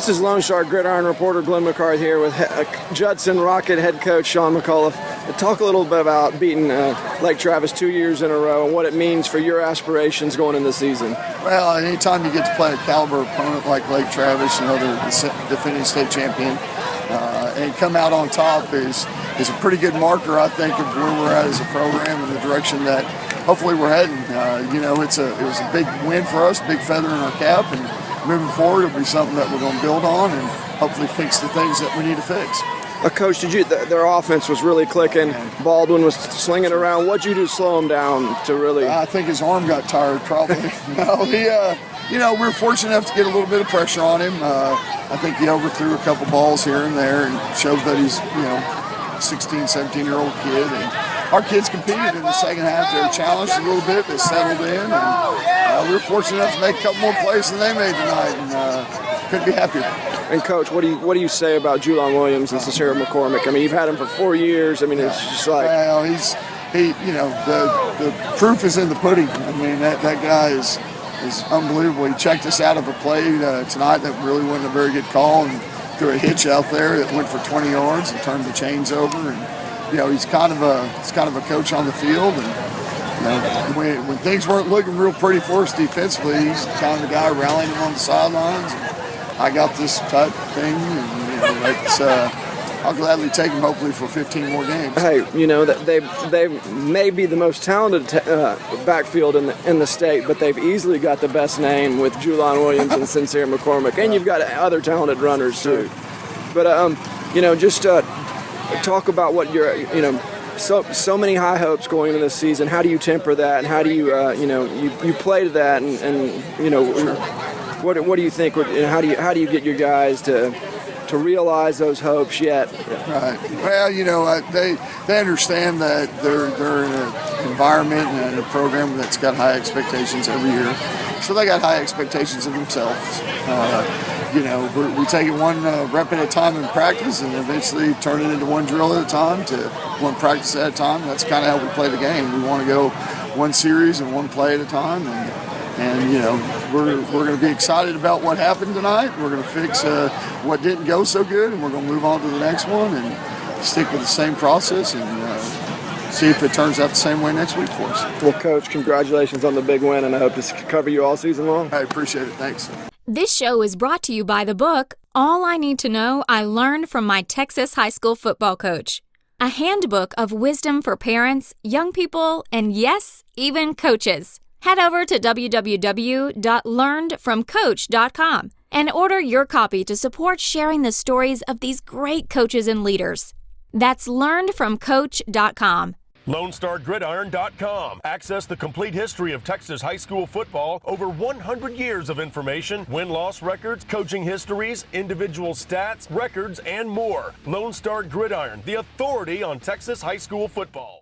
This is Lone Star Gridiron reporter Glenn McCarthy here with Judson Rocket head coach Sean McAuliffe. Talk a little bit about beating Lake Travis 2 years in a row and what it means for your aspirations going into the season. Well, anytime you get to play a caliber opponent like Lake Travis, they're the defending state champion, and come out on top is a pretty good marker, I think, of where we're at as a program and the direction that hopefully we're heading. It was a big win for us, big feather in our cap, and moving forward, it'll be something that we're going to build on and hopefully fix the things that we need to fix. Coach, their offense was really clicking. Baldwin was slinging around. What'd you do to slow him down to really? I think his arm got tired, probably. No, we were fortunate enough to get a little bit of pressure on him. I think he overthrew a couple balls here and there and showed that he's, 16, 17-year-old kid. And our kids competed in the second half. They were challenged a little bit. They settled in. And we were fortunate enough to make a couple more plays than they made tonight. And couldn't be happier. And Coach, what do you say about Julian Williams and Cicero McCormick? I mean, you've had him for 4 years. I mean, it's just like. Well, the proof is in the pudding. I mean, that guy is unbelievable. He checked us out of a play tonight that really wasn't a very good call, and threw a hitch out there that went for 20 yards and turned the chains over. And he's kind of a coach on the field. And when things weren't looking real pretty for us defensively, he's kind of the guy rallying them on the sidelines. I got this type of thing, and I'll gladly take him hopefully for 15 more games. Hey, that they may be the most talented backfield in the state, but they've easily got the best name with Julian Williams and Sincere McCormick, and you've got other talented runners too. But just talk about what you're so many high hopes going into this season. How do you temper that, and how do you you play to that, what do you think? How do you get your guys to realize those hopes yet? Right. Well, they understand that they're in an environment and a program that's got high expectations every year. So they got high expectations of themselves. We take it one rep at a time in practice and eventually turn it into one drill at a time to one practice at a time. That's kind of how we play the game. We want to go one series and one play at a time. And we're going to be excited about what happened tonight. We're going to fix what didn't go so good, and we're going to move on to the next one and stick with the same process and see if it turns out the same way next week for us. Well, Coach, congratulations on the big win, and I hope to cover you all season long. I appreciate it. Thanks. This show is brought to you by the book, All I Need to Know I Learned from My Texas High School Football Coach. A handbook of wisdom for parents, young people, and yes, even coaches. Head over to www.learnedfromcoach.com and order your copy to support sharing the stories of these great coaches and leaders. That's learnedfromcoach.com. LoneStarGridiron.com. Access the complete history of Texas high school football, over 100 years of information, win-loss records, coaching histories, individual stats, records, and more. Lone Star Gridiron, the authority on Texas high school football.